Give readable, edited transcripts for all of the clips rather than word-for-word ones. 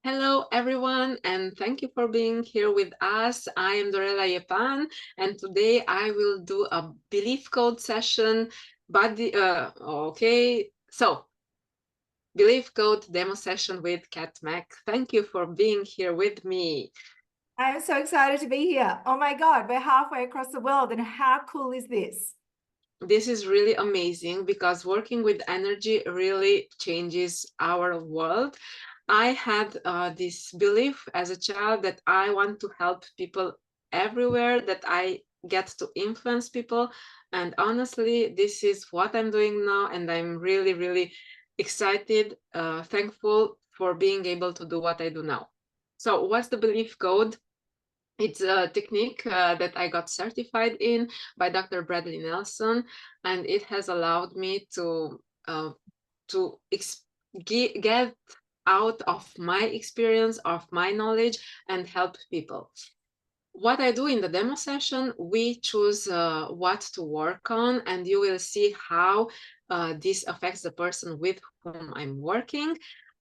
Hello, everyone, and thank you for being here with us. I am Dorela Iepan, and today I will do a belief code session. Belief code demo session with Kat Mak. Thank you for being here with me. I am so excited to be here. Oh my God, we're halfway across the world, and how cool is this? This is really amazing because working with energy really changes our world. I had this belief as a child that I want to help people everywhere, that I get to influence people. And honestly, this is what I'm doing now. And I'm really, really excited, thankful for being able to do what I do now. So, what's the belief code? It's a technique that I got certified in by Dr. Bradley Nelson, and it has allowed me uh, to get out of my experience, of my knowledge, and help people. What I do in the demo session, we choose what to work on, and you will see how this affects the person with whom I'm working.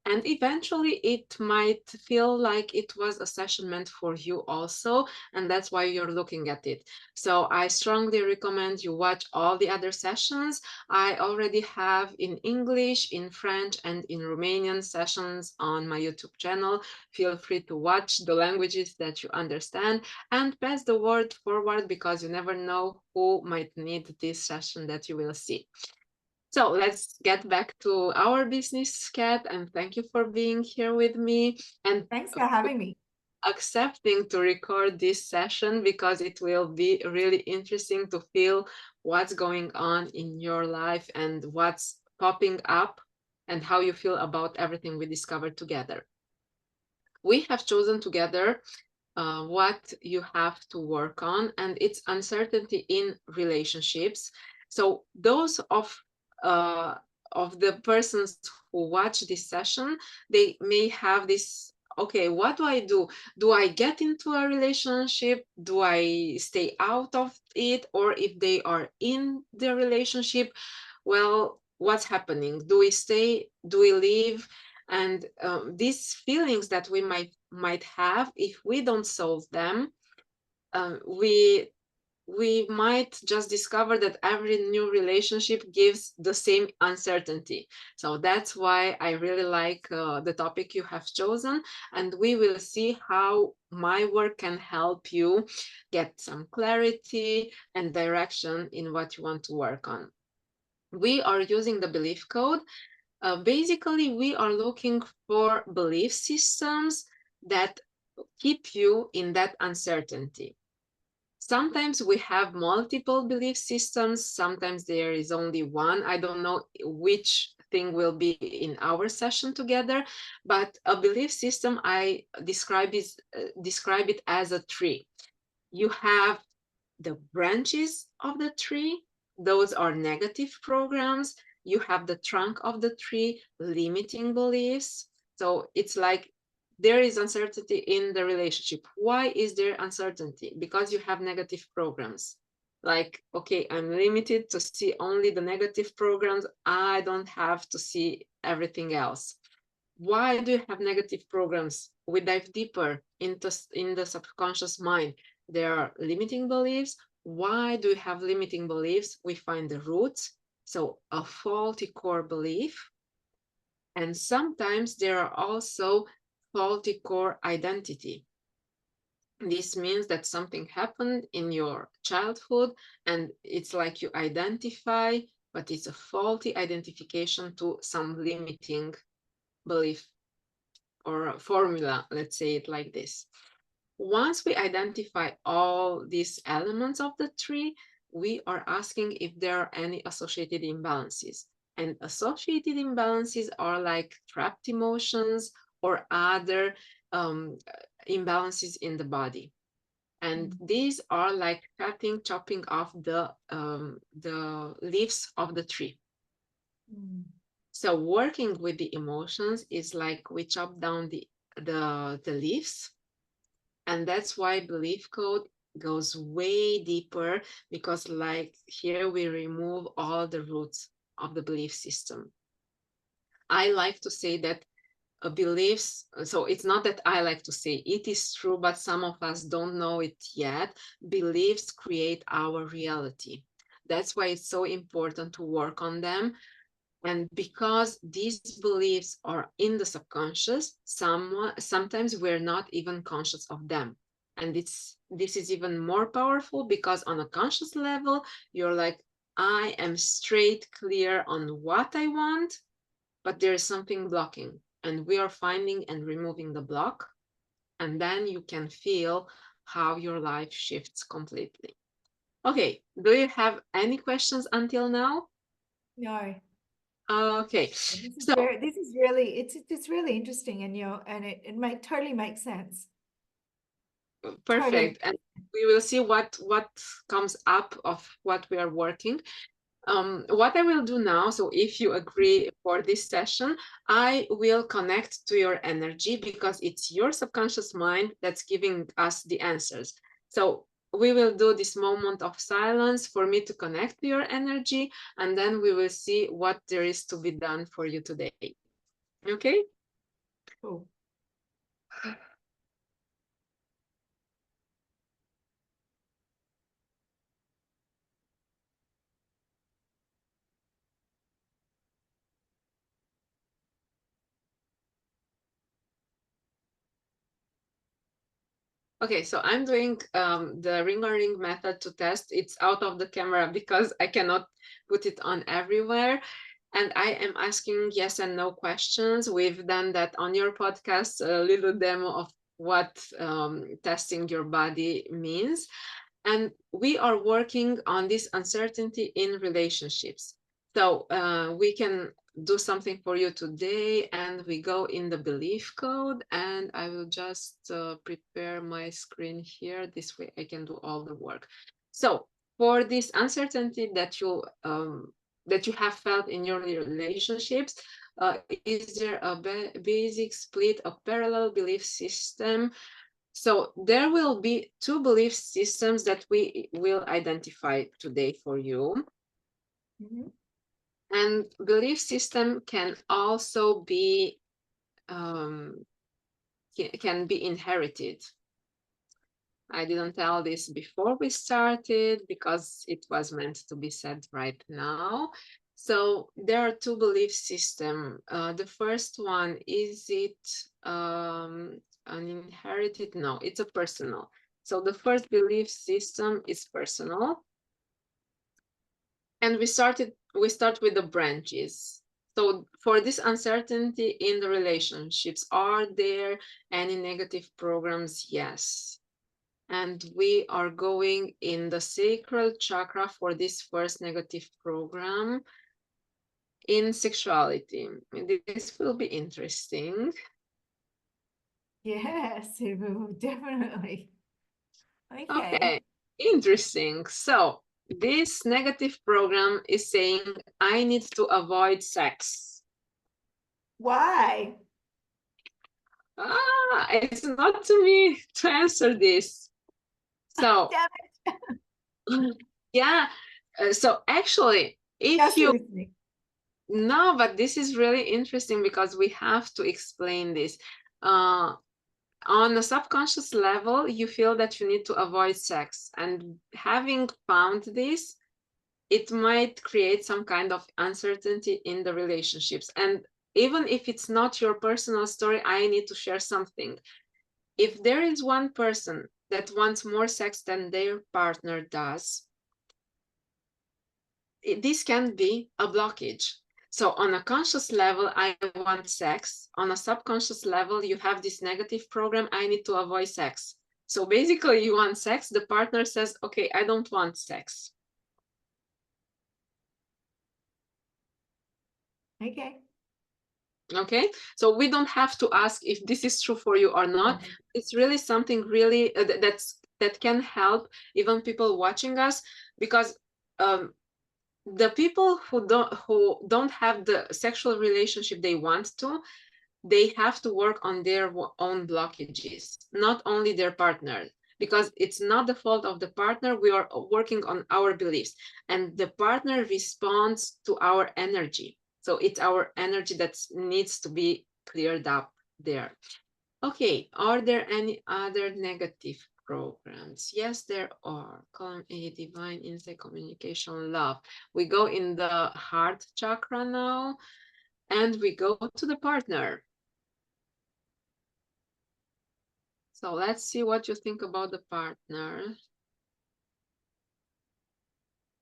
And eventually, it might feel like it was a session meant for you also, and that's why you're looking at it. So I strongly recommend you watch all the other sessions. I already have in English, in French, and in Romanian sessions on my YouTube channel. Feel free to watch the languages that you understand and pass the word forward because you never know who might need this session that you will see. So let's get back to our business, Kat, and thank you for being here with me and Thanks for having me. accepting to record this session because it will be really interesting to feel what's going on in your life and what's popping up and how you feel about everything we discovered together. We have chosen together what you have to work on, and it's uncertainty in relationships. So those of the persons who watch this session, they may have this. Okay, what do I do? Do I get into a relationship? Do I stay out of it? Or if they are in the relationship, well, what's happening? Do we stay? Do we leave? And these feelings that we might have, if we don't solve them, uh, we we might just discover that every new relationship gives the same uncertainty. So that's why I really like the topic you have chosen, and we will see how my work can help you get some clarity and direction in what you want to work on. We are using the belief code. Basically, we are looking for belief systems that keep you in that uncertainty. Sometimes we have multiple belief systems, sometimes there is only one. I don't know which thing will be in our session together, but a belief system, I describe it as a tree. You have the branches of the tree, those are negative programs. You have the trunk of the tree, limiting beliefs. So it's like there is uncertainty in the relationship. Why is there uncertainty? Because you have negative programs. Like, okay, I'm limited to see only the negative programs. I don't have to see everything else. Why do you have negative programs? We dive deeper into in the subconscious mind. There are limiting beliefs. Why do you have limiting beliefs? We find the roots. So a faulty core belief. And sometimes there are also faulty core identity. This means that something happened in your childhood and it's like you identify, but it's a faulty identification to some limiting belief or formula, let's say it like this. Once we identify all these elements of the tree, we are asking if there are any associated imbalances. And associated imbalances are like trapped emotions or other um, imbalances in the body. And these are like chopping off the leaves of the tree. So working with the emotions is like we chop down the leaves, and that's why belief code goes way deeper, because like here we remove all the roots of the belief system. I like to say that beliefs. So it's not that I like to say it is true, but some of us don't know it yet. Beliefs create our reality. That's why it's so important to work on them. And because these beliefs are in the subconscious, sometimes we're not even conscious of them. And this is even more powerful because on a conscious level, you're like, I am straight clear on what I want, but there is something blocking. And we are finding and removing the block. And then you can feel how your life shifts completely. Okay, do you have any questions until now? No. Okay, so This is really it's really interesting, and and it totally makes sense. Totally. perfect. And we will see what comes up of what we are working. What I will do now, so if you agree for this session, I will connect to your energy because it's your subconscious mind that's giving us the answers. So we will do this moment of silence for me to connect to your energy, and then we will see what there is to be done for you today. Okay? Cool. Okay, so I'm doing the ring method to test. It's out of the camera because I cannot put it on everywhere. And I am asking yes and no questions. We've done that on your podcast, a little demo of what testing your body means. And we are working on this uncertainty in relationships. So we can do something for you today, and we go in the belief code, and I will just prepare my screen here. This way I can do all the work. So for this uncertainty that you have felt in your relationships, is there a basic split, a parallel belief system? So there will be two belief systems that we will identify today for you. Mhm. And belief system can also be can be inherited. I didn't tell this before we started because it was meant to be said right now. So there are two belief systems. The first one, is it an inherited? No, it's a personal. So the first belief system is personal. And we start with the branches. So for this uncertainty in the relationships, are there any negative programs? Yes. And we are going in the sacral chakra for this first negative program in sexuality. This will be interesting. Yes, it will definitely. Okay. Okay, interesting. So this negative program is saying I need to avoid sex. Why? It's not to me to answer this. So Damn it. yeah, so actually, if Just you listening. no, but this is really interesting because we have to explain this. Uh, on a subconscious level, you feel that you need to avoid sex, and having found this, it might create some kind of uncertainty in the relationships. And even if it's not your personal story, I need to share something. If there is one person that wants more sex than their partner does, this can be a blockage. So on a conscious level, I want sex. On a subconscious level, you have this negative program, I need to avoid sex. So basically you want sex, the partner says, okay, I don't want sex. Okay. Okay, so we don't have to ask if this is true for you or not. Oh, It's really something really that can help even people watching us, because the people who don't have the sexual relationship they want to, they have to work on their own blockages, not only their partner, because it's not the fault of the partner. We are working on our beliefs, and the partner responds to our energy. So it's our energy that needs to be cleared up. there. Okay, are there any other negative programs? Yes, there are. Column A, divine insight, communication, love. We go in the heart chakra now, and we go to the partner. So let's see what you think about the partner.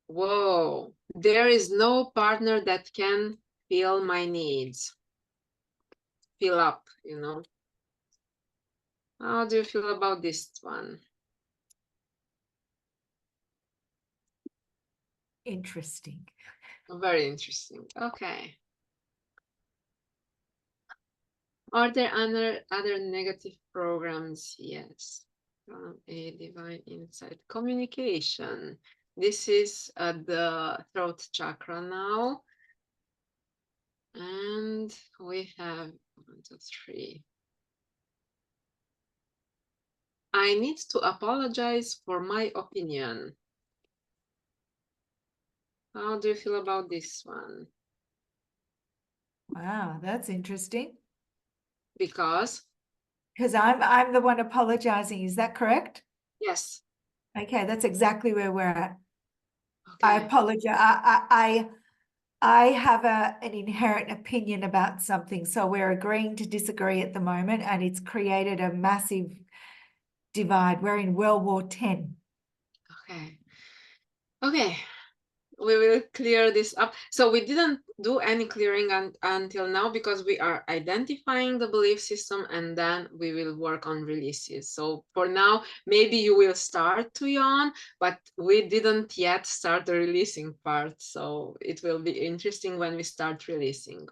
Whoa, there is no partner that can fill my needs. Fill up, you know. How do you feel about this one? Interesting. Very interesting. Okay. Are there other negative programs? Yes. A divine insight. Communication. This is the throat chakra now. And we have 1, 2, 3. I need to apologize for my opinion. How do you feel about this one? Wow, that's interesting. Because, Because I'm the one apologizing. Is that correct? yes. Okay, that's exactly where we're at. I Okay. apologize. I have an inherent opinion about something, so we're agreeing to disagree at the moment, and it's created a massive divide. We're in World War X. Okay. Okay. We will clear this up. So we didn't do any clearing until now because we are identifying the belief system and then we will work on releases. So for now, maybe you will start to yawn, but we didn't yet start the releasing part. So it will be interesting when we start releasing.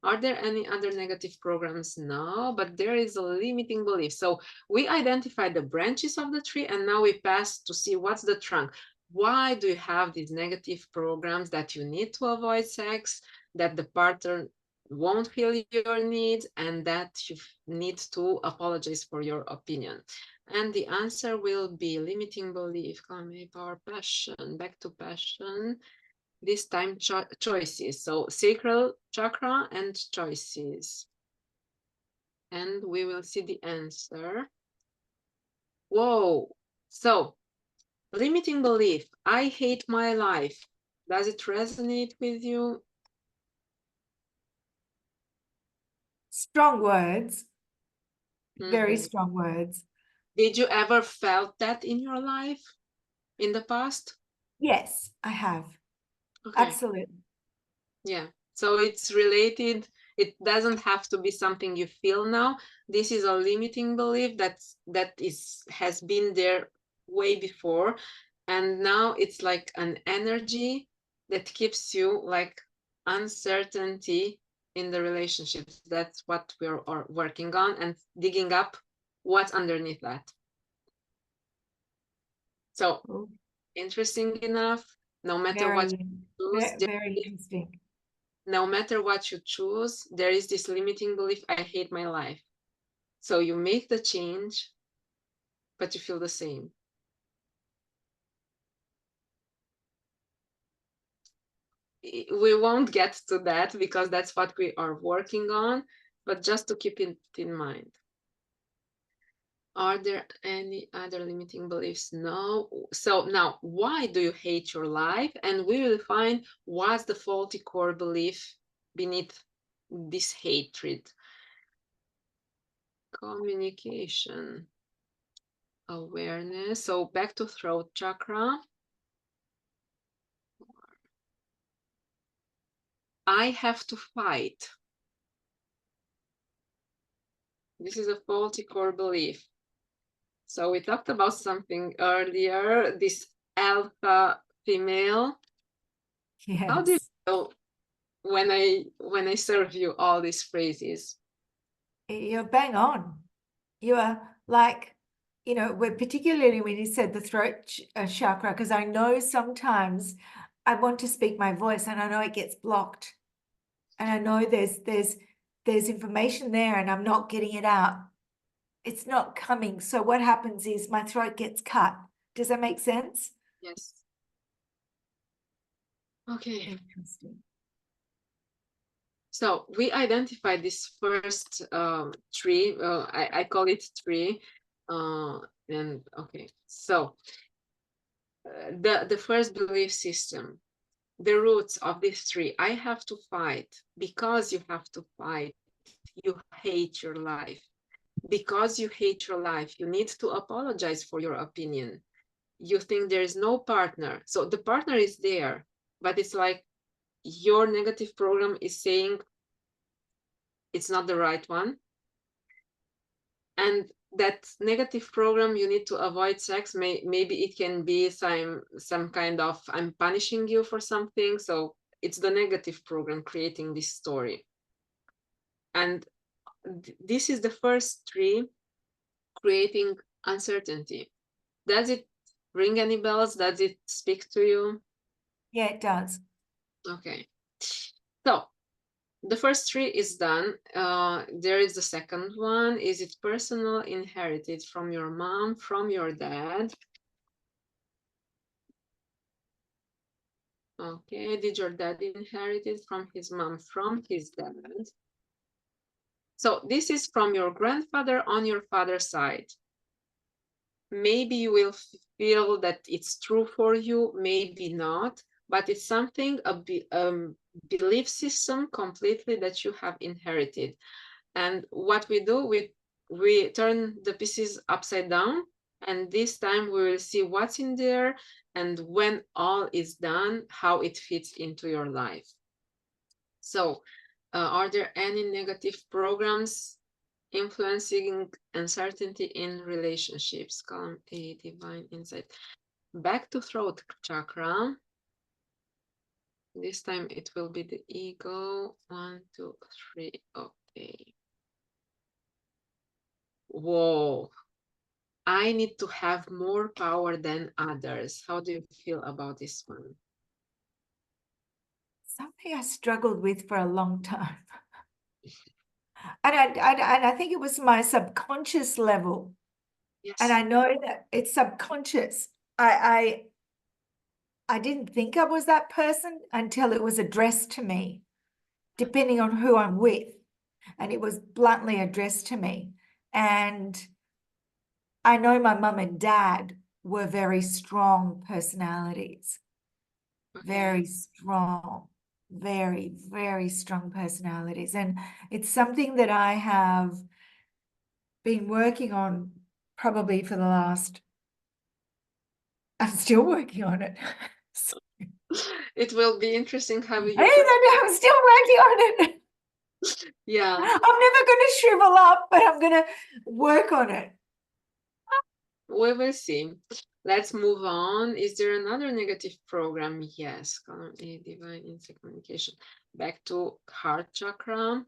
Are there any other negative programs? No, but there is a limiting belief. So we identified the branches of the tree and now we pass to see what's the trunk. Why do you have these negative programs that you need to avoid sex, that the partner won't feel your needs, and that you need to apologize for your opinion? And the answer will be limiting belief, calming power, passion, back to passion, this time choices. So sacral chakra and choices. And we will see the answer. Whoa. So limiting belief. I hate my life. Does it resonate with you? Strong words, very Mhm. strong words. Did you ever felt that in your life in the past? Yes, I have. Okay. Absolutely. Yeah. So it's related. It doesn't have to be something you feel now. This is a limiting belief that has been there way before. And now it's like an energy that keeps you like uncertainty in the relationships. That's what we're working on and digging up what's underneath that. So Oh, interesting enough, no matter what very, you choose, very interesting. no matter what you choose, there is this limiting belief, I hate my life. So you make the change, but you feel the same. We won't get to that because that's what we are working on, but just to keep it in mind. Are there any other limiting beliefs? No. So now, why do you hate your life? And we will find what's the faulty core belief beneath this hatred. Communication, awareness. So back to throat chakra. I have to fight. This is a faulty core belief. So we talked about something earlier, this alpha female. How do you Yes. feel when I serve you all these phrases? You're bang on. You are like, particularly when you said the throat chakra, because I know sometimes I want to speak my voice and I know it gets blocked. And I know there's information there and I'm not getting it out. It's not coming. So what happens is my throat gets cut. Does that make sense? Yes. Okay. Interesting. So we identified this first tree. I call it tree. And okay, so the first belief system, the roots of this tree. I have to fight. Because you have to fight, you hate your life. Because you hate your life, you need to apologize for your opinion. You think there is no partner. So the partner is there, but it's like your negative program is saying it's not the right one. And that negative program, you need to avoid sex. Maybe it can be some kind of, I'm punishing you for something. So it's the negative program creating this story. And this is the first tree, creating uncertainty. Does it ring any bells? Does it speak to you? Yeah, it does. Okay. So the first tree is done. There is the second one. Is it personal, inherited from your mom, from your dad? Okay. Did your dad inherit it from his mom, from his dad? So this is from your grandfather on your father's side. Maybe you will feel that it's true for you, maybe not, but it's something, a belief system completely that you have inherited. And what we do, we turn the pieces upside down, and this time we will see what's in there, and when all is done, how it fits into your life. So are there any negative programs influencing uncertainty in relationships? Column A, divine insight. Back to throat chakra. This time it will be the ego. 1, 2, 3. Okay. Whoa. I need to have more power than others. How do you feel about this one? Something I struggled with for a long time. And I think it was my subconscious level. And Yes. I know that it's subconscious. I didn't think I was that person until it was addressed to me, depending on who I'm with. And it was bluntly addressed to me. And I know my mum and dad were very strong personalities, very Okay. strong, very, very strong personalities. And it's something that I have been working on probably for the last, I'm still working on it. It will be interesting how you I'm still working on it. yeah. I'm never going to shrivel up, but I'm going to work on it. We will see. Let's move on. Is there another negative program? Yes. Column A, divine insight communication. Back to heart chakra.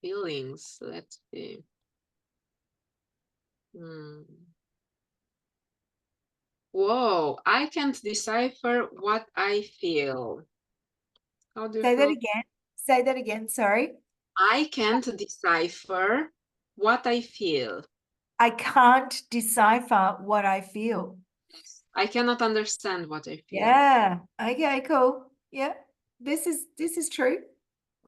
Feelings. Let's see. Whoa, I can't decipher what I feel. How do you Say that feel? again. Say that again. Sorry. I can't decipher what I feel. I can't decipher what I feel. I cannot understand what I feel. Yeah. Okay, cool. Yeah. This is true.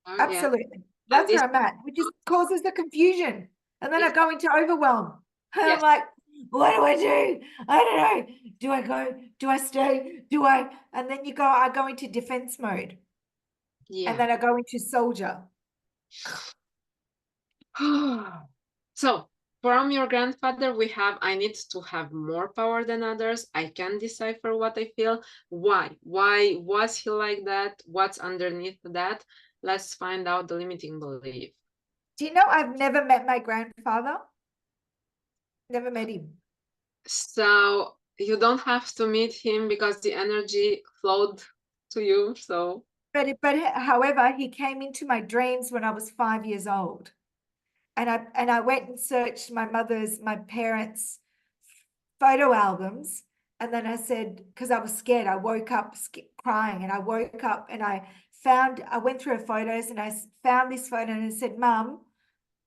Oh, yeah. Absolutely. And That's where I'm at, which is causes the confusion. And then I go into overwhelm. And I'm yes, like, what do I do? I don't know. Do I go? Do I stay? Do I? And then I go into defense mode. And yeah. then I go into soldier. So from your grandfather, we have, I need to have more power than others. I can decipher what I feel. Why? Why was he like that? What's underneath that? Let's find out the limiting belief. Do you know I've never met my grandfather? Never met him. So you don't have to meet him because the energy flowed to you. So But however, he came into my dreams when I was 5 years old. And I went and searched my parents' photo albums. And then I said, because I was scared, I woke up crying, and I woke up and I went through her photos, and I found this photo, and I said, Mum,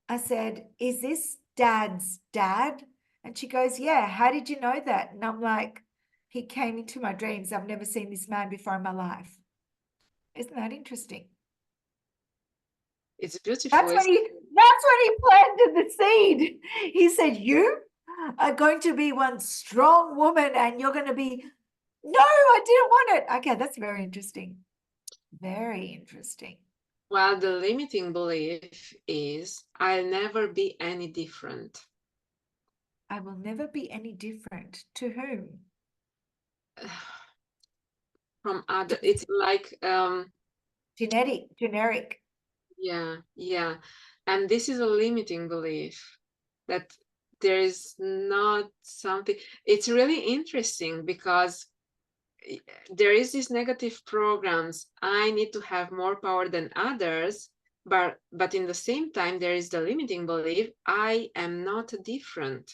I said, is this Dad's dad? And she goes, yeah, how did you know that? And I'm like, he came into my dreams. I've never seen this man before in my life. Isn't that interesting? It's beautiful. That's when he planted the seed. He said, you are going to be one strong woman and you're going to be, no, I didn't want it. Okay, that's very interesting. Very interesting. Well, the limiting belief is I'll never be any different. I will never be any different. To whom? From other, it's like Generic. yeah. And this is a limiting belief that there is not something. It's really interesting because there is these negative programs. I need to have more power than others, but in the same time, there is the limiting belief I am not different.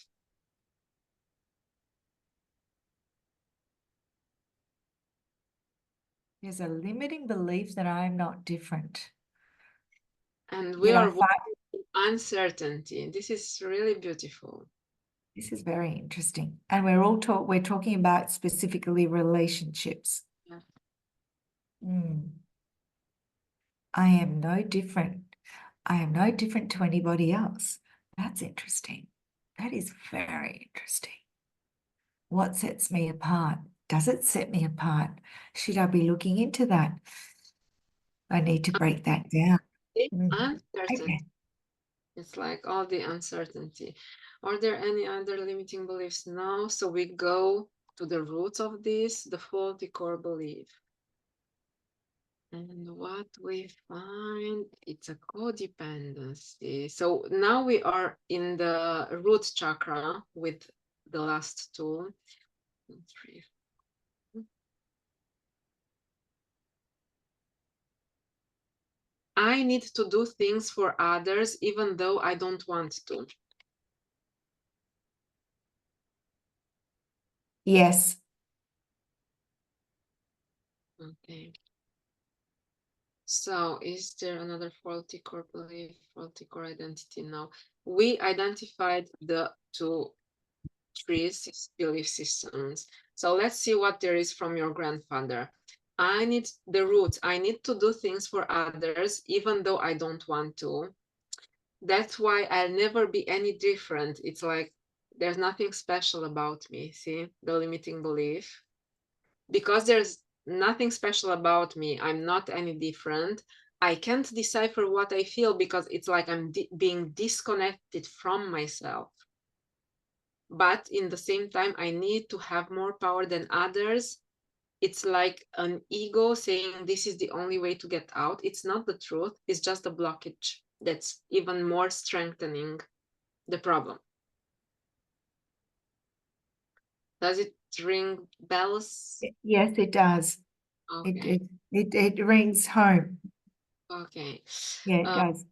There's a limiting belief that I'm not different. And we Yet I are find in uncertainty. This is really beautiful. this is very interesting. And we're talking about specifically relationships. Yeah. I am no different. I am no different to anybody else. That's interesting. That is very interesting. What sets me apart? Does it set me apart? Should I be looking into that? I need to break that down. Uncertainty. Okay. It's like all the uncertainty. Are there any other limiting beliefs? No. So we go to the roots of this, the faulty core belief. And what we find, it's a codependency. So now we are in the root chakra with the last tool. 3. I need to do things for others even though I don't want to. Yes. Okay. So is there another faulty core belief, faulty core identity? No. We identified the 3 belief systems. So let's see what there is from your grandfather. I need the roots. I need to do things for others even though I don't want to. That's why I'll never be any different. It's like there's nothing special about me. See the limiting belief? Because there's nothing special about me, I'm not any different. I can't decipher what I feel because it's like I'm being disconnected from myself. But in the same time, I need to have more power than others. It's like an ego saying this is the only way to get out. It's not the truth, it's just a blockage that's even more strengthening the problem. Does it ring bells? Yes, it does. Okay. It rings home. Okay. Yeah, it does.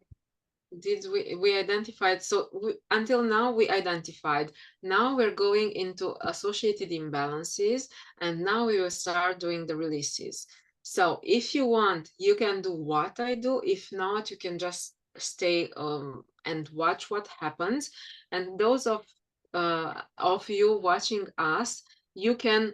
Did we identified, so until now we identified. Now we're going into associated imbalances, and now we will start doing the releases. So if you want, you can do what I do. If not, you can just stay and watch what happens. And those of you watching us, you can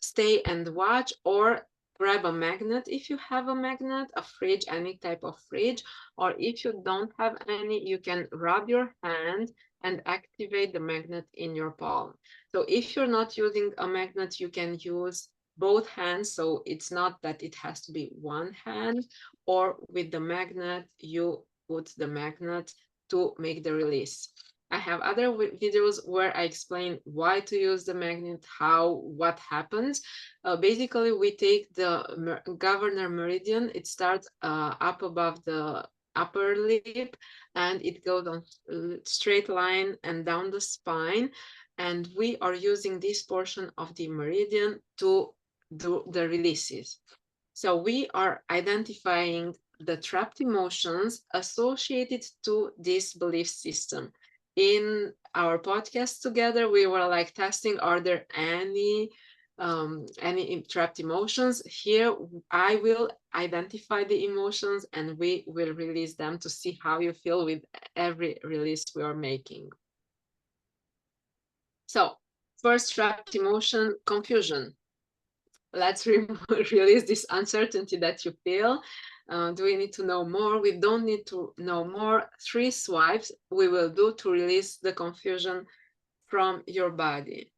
stay and watch, or grab a magnet if you have a magnet, a fridge, any type of fridge, or if you don't have any, you can rub your hand and activate the magnet in your palm. So if you're not using a magnet, you can use both hands, so it's not that it has to be one hand, or with the magnet, you put the magnet to make the release. I have other videos where I explain why to use the magnet, what happens. Basically, we take the governor meridian. It starts up above the upper lip, and it goes on straight line and down the spine. And we are using this portion of the meridian to do the releases. So we are identifying the trapped emotions associated to this belief system. In our podcast together, we were like testing, are there any trapped emotions? Here, I will identify the emotions and we will release them to see how you feel with every release we are making. So, first trapped emotion, confusion. Let's release this uncertainty that you feel. Do we need to know more? We don't need to know more. 3 swipes we will do to release the confusion from your body.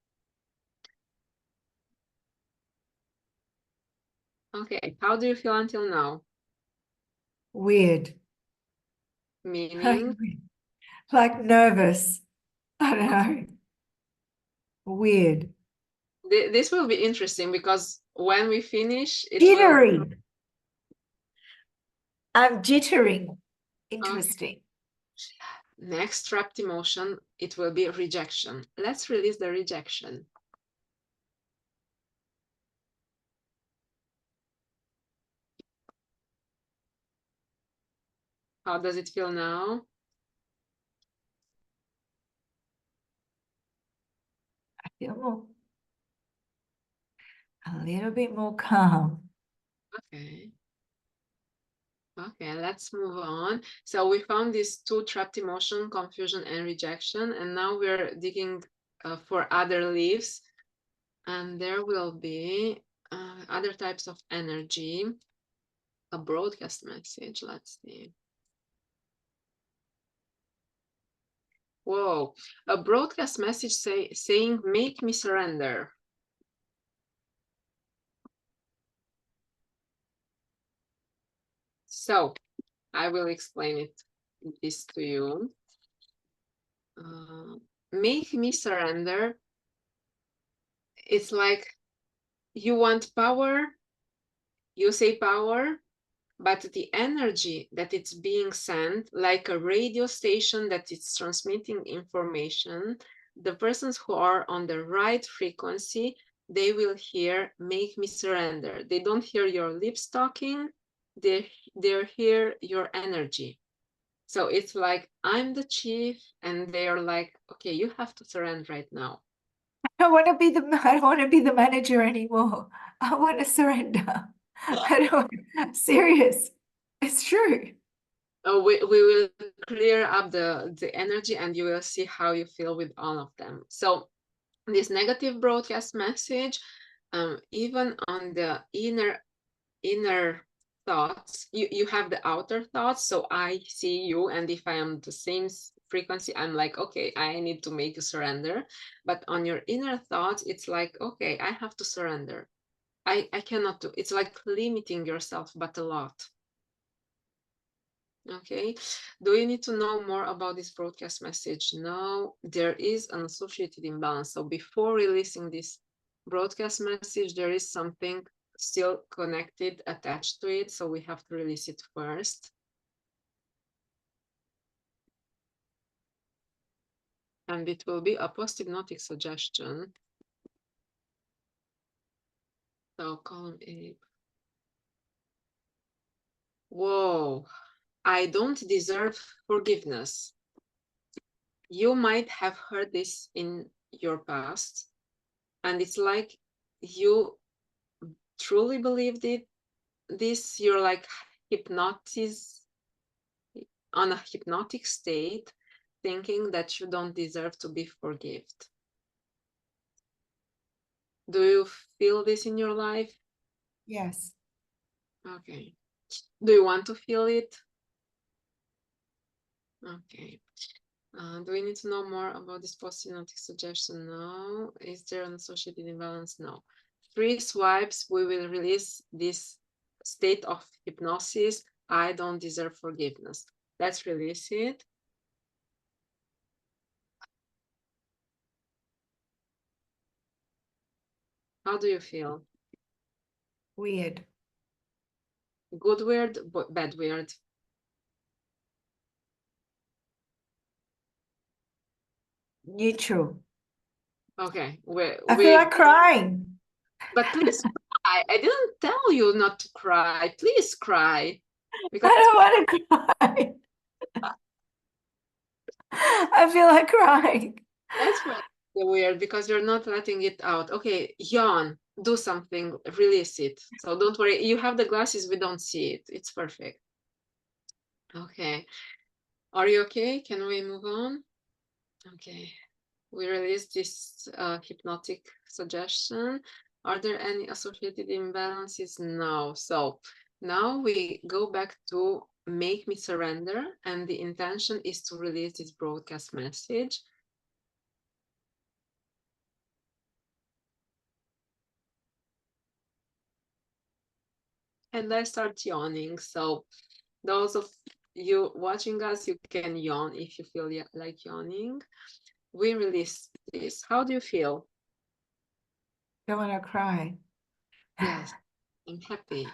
Okay, how do you feel until now? Weird. Meaning? Like nervous. I don't know. Weird. This will be interesting because when we finish, it will... Jittery. I'm jittering. Okay. Interesting. Next trapped emotion, it will be rejection. Let's release the rejection. How does it feel now? I feel more, a little bit more calm. Okay. Okay, let's move on. So we found these 2 trapped emotion, confusion and rejection, and now we're digging for other leaves, and there will be other types of energy. A broadcast message, let's see. Whoa, a broadcast message saying, make me surrender. So I will explain this to you. Make me surrender. It's like you want power, you say power, but the energy that it's being sent, like a radio station that it's transmitting information, the persons who are on the right frequency, they will hear, make me surrender. They don't hear your lips talking, they hear your energy. So it's like, I'm the chief, and they're like, okay, you have to surrender right now. I don't want to be the manager anymore. I want to surrender. I don't, serious. It's true. We will clear up the energy, and you will see how you feel with all of them. So this negative broadcast message, even on the inner thoughts, you have the outer thoughts. So I see you, and if I am the same frequency, I'm like, okay, I need to make you surrender. But on your inner thoughts, it's like, okay, I have to surrender. I cannot do. It's like limiting yourself, but a lot. Okay, do you need to know more about this broadcast message? No, there is an associated imbalance. So before releasing this broadcast message, there is something still connected, attached to it. So we have to release it first. And it will be a post-hypnotic suggestion. So column 8. Whoa, I don't deserve forgiveness. You might have heard this in your past, and it's like you truly believed this, you're like hypnotized, on a hypnotic state, thinking that you don't deserve to be forgiven. Do you feel this in your life? Yes. Okay. Do you want to feel it? Okay. Do we need to know more about this post-hypnotic suggestion? No. Is there an associated imbalance? No. 3 swipes, we will release this state of hypnosis. I don't deserve forgiveness. Let's release it. How do you feel? Weird. Good weird, bad weird? Neutral. Okay, I feel like crying. but please cry. I didn't tell you not to cry. Please cry. Because I don't want to cry. I feel like crying. that's why it's weird, because you're not letting it out. Okay, yawn, do something, release it. So don't worry. You have the glasses, we don't see it. It's perfect. Okay. Are you okay? Can we move on? Okay. We released this hypnotic suggestion. Are there any associated imbalances? No. So Now we go back to make me surrender, and the intention is to release this broadcast message. And I start yawning. So those of you watching us, you can yawn if you feel like yawning. We release this. How do you feel? Don't want to cry. Yes, I'm happy.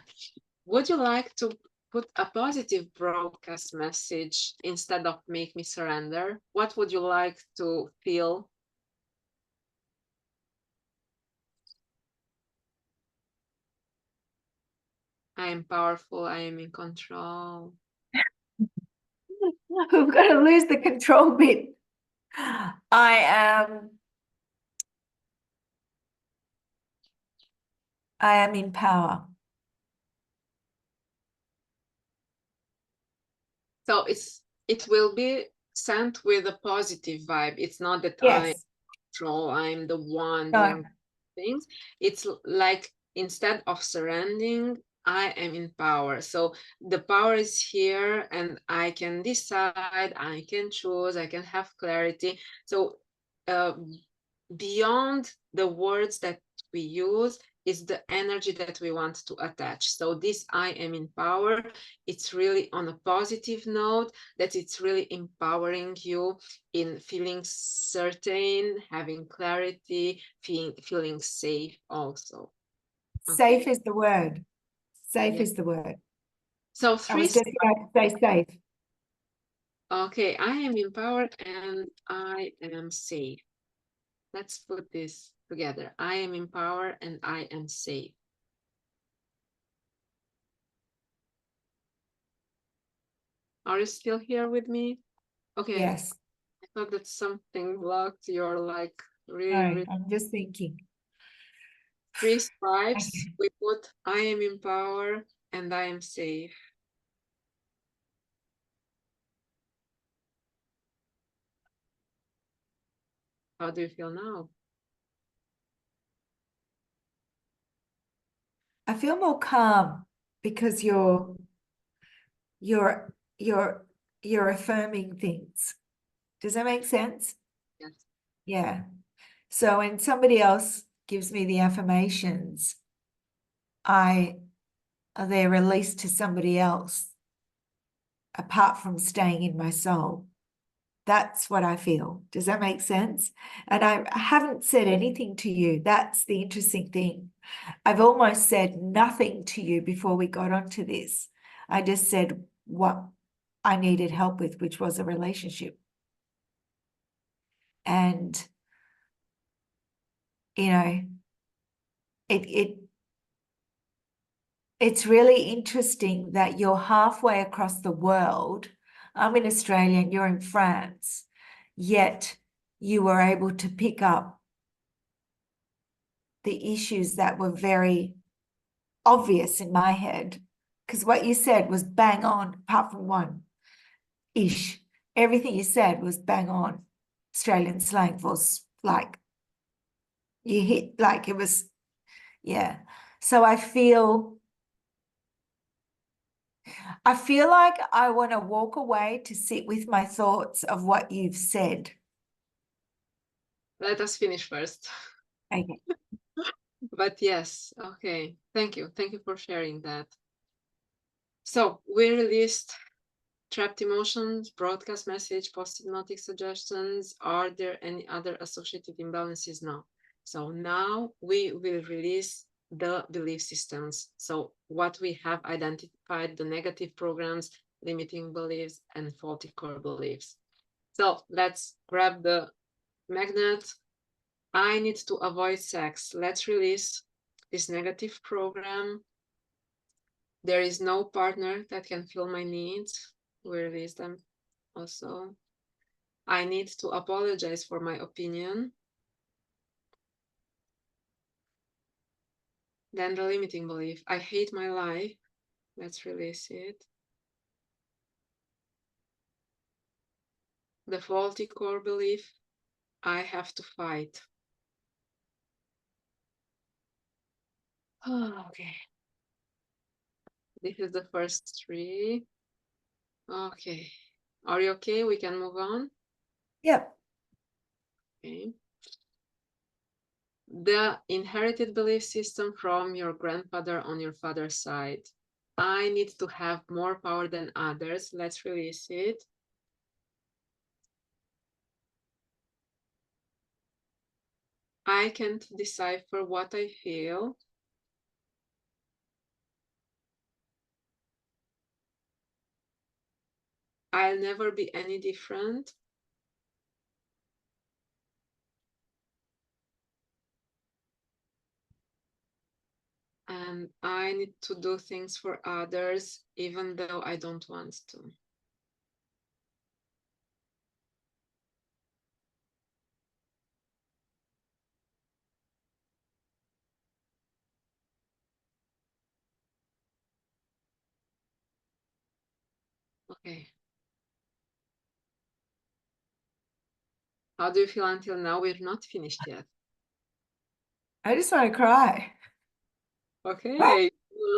Would you like to put a positive broadcast message instead of make me surrender? What would you like to feel? I am powerful. I am in control. We've got to lose the control bit. I am in power. So it will be sent with a positive vibe. It's not that I Yes. control, I'm the one No. doing things. It's like instead of surrendering, I am in power. So the power is here and I can decide, I can choose, I can have clarity. So uh, beyond the words that we use is the energy that we want to attach. So this I am in power, it's really on a positive note, that it's really empowering you in feeling certain, having clarity, feeling safe also. Safe Okay. is the word. Safe Yeah. is the word. So I three was just about to say safe. okay, I am empowered and I am safe. Let's put this together. I am empowered and I am safe. Are you still here with me? Okay, Yes. I thought that something blocked your like No, really I'm just thinking. three stripes. Okay. We put I am in power and I am safe. How do you feel now? I feel more calm because you're you're you're affirming things. Does that make sense? Yes. Yeah. So when somebody else gives me the affirmations, I they're released to somebody else apart from staying in my soul. That's what I feel. Does that make sense? And I haven't said anything to you. That's the interesting thing. I've almost said nothing to you before we got onto this. I just said what I needed help with, which was a relationship. And, you know, it it's really interesting that you're halfway across the world. I'm in Australia and you're in France, yet you were able to pick up the issues that were very obvious in my head. Because what you said was bang on, apart from one ish. Everything you said was bang on. Australian slang was like, you hit, like it was, yeah. So I feel like I want to walk away to sit with my thoughts of what you've said. Let us finish first. Okay. But yes, okay. Thank you. Thank you for sharing that. So we released trapped emotions, broadcast message, post-hypnotic suggestions. Are there any other associated imbalances? No. So now we will release the belief systems. So what we have identified, the negative programs, limiting beliefs, and faulty core beliefs. So let's grab the magnet. I need to avoid sex. Let's release this negative program. There is no partner that can fill my needs. We release them also. I need to apologize for my opinion. Then the limiting belief. I hate my life. Let's release it. The faulty core belief. I have to fight. Oh, okay. This is the first 3. Okay. Are you okay? We can move on. Yep. Okay. The inherited belief system from your grandfather on your father's side. I need to have more power than others. Let's release it. I can't decipher what I feel. I'll never be any different. And I need to do things for others, even though I don't want to. Okay. How do you feel until now? We're not finished yet. I just want to cry. Okay. Come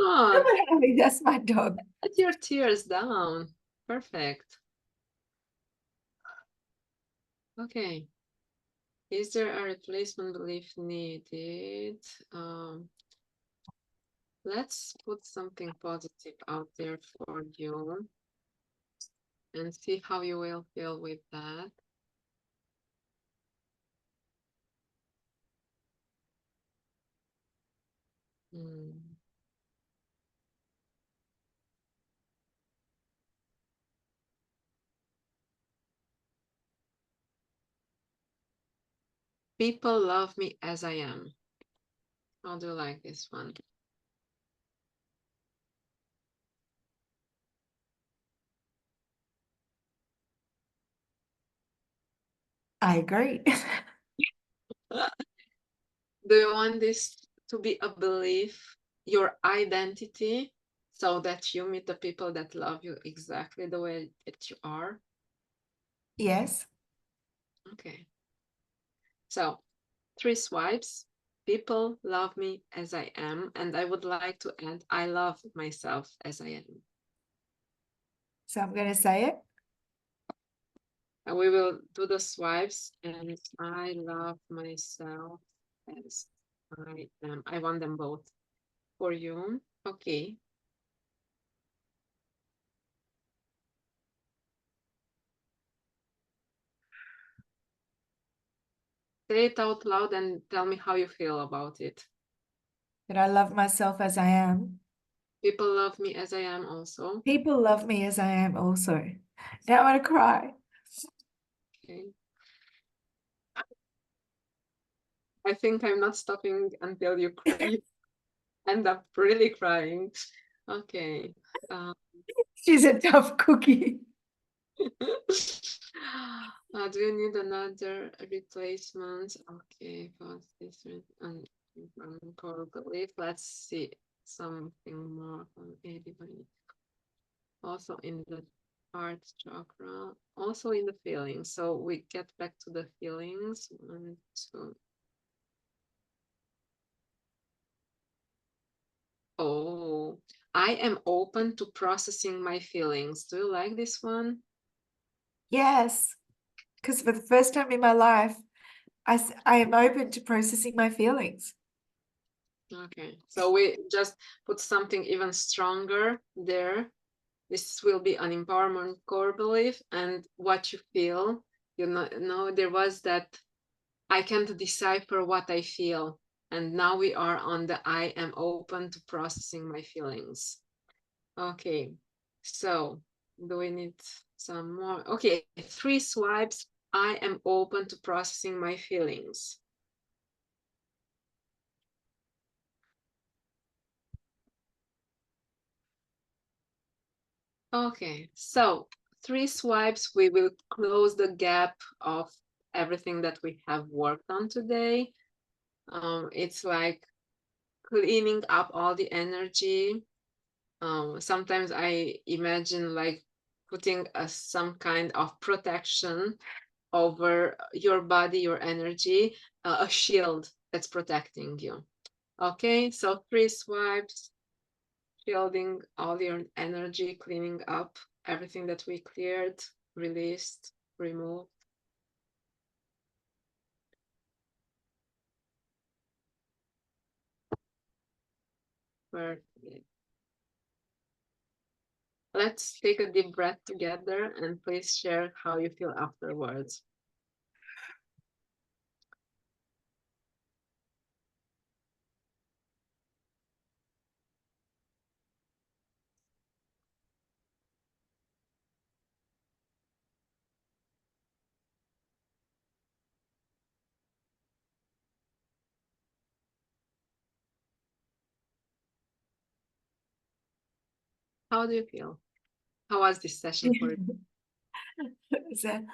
on, Abby, that's my dog. Let your tears down. Perfect. Okay. Is there a replacement belief needed? Let's put something positive out there for you and see how you will feel with that. Hmm. People love me as I am. How do you like this one? I agree. Do you want this to be a belief, your identity, so that you meet the people that love you exactly the way that you are? Yes. Okay. So 3 swipes. People love me as I am, and I would like to add, I love myself as I am. So I'm going to say it. And we will do the swipes, and I love myself as I am. I want them both for you. Okay. Say it out loud and tell me how you feel about it. That I love myself as I am. People love me as I am also. People love me as I am also. Now I want to cry. Okay. I think I'm not stopping until you end up really crying. Okay. She's a tough cookie. Do you need another replacement? Okay, but this and core belief. Let's see something more from anybody. Also in the heart chakra, also in the feelings. So we get back to the feelings. 1, 2. Oh, I am open to processing my feelings. Do you like this one? Yes. Because for the first time in my life, I am open to processing my feelings. Okay, so we just put something even stronger there. This will be an empowerment core belief, and what you feel, there was that I can't decipher what I feel. And now we are on the I am open to processing my feelings. Okay, so do we need some more? Okay, 3 swipes. I am open to processing my feelings. Okay, so 3 swipes, we will close the gap of everything that we have worked on today. It's like cleaning up all the energy. Sometimes I imagine like putting some kind of protection over your body, your energy, a shield that's protecting you. Okay, so 3 swipes. shielding all your energy, cleaning up everything that we cleared, released, removed. Perfect. Let's take a deep breath together and please share how you feel afterwards. How do you feel? How was this session for you? So,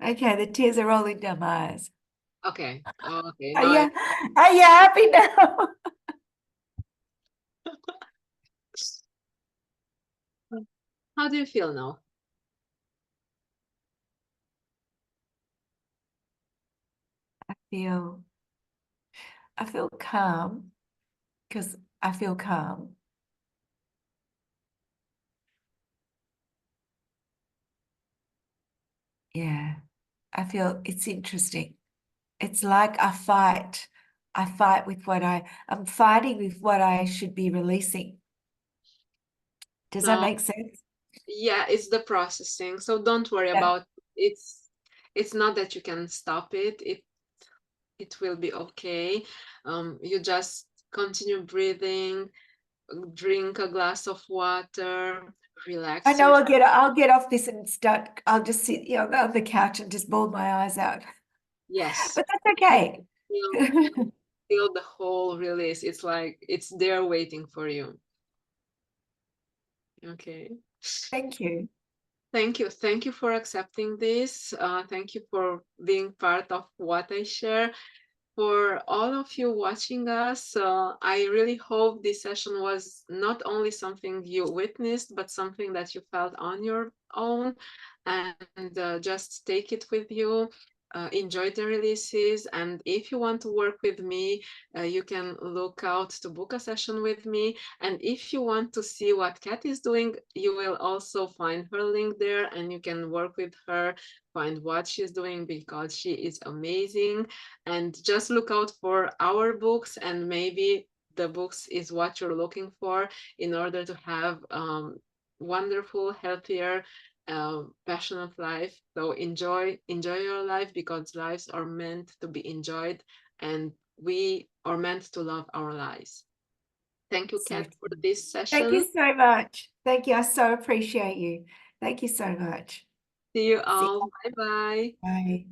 okay, the tears are rolling down my eyes. Okay. Okay. Are Now you, are you happy now? how do you feel now? I feel calm because I feel calm. Yeah, I feel it's interesting. It's like I fight with I'm fighting with what I should be releasing. Does that No. make sense? Yeah, it's the processing. So don't worry Yeah. about it's it's not that you can stop it. It will be okay. You just continue breathing, drink a glass of water, I relax know yourself. I'll get off this and start. I'll just sit, on the couch and just bawl my eyes out. Yes. But that's okay. Feel, feel the whole release. It's like it's there waiting for you. Okay. Thank you. Thank you. Thank you for accepting this. Thank you for being part of what I share. For all of you watching us, I really hope this session was not only something you witnessed, but something that you felt on your own. And just take it with you. Enjoy the releases. And if you want to work with me, you can look out to book a session with me. And if you want to see what Kat is doing, you will also find her link there and you can work with her, find what she's doing because she is amazing. And just look out for our books, and maybe the books is what you're looking for in order to have wonderful, healthier, passionate life. So enjoy your life because lives are meant to be enjoyed, and we are meant to love our lives. Thank you, So Kat, for this thank you session. so much. Thank you. I so appreciate you. Thank you so much. See you See all. Bye bye. you. Bye.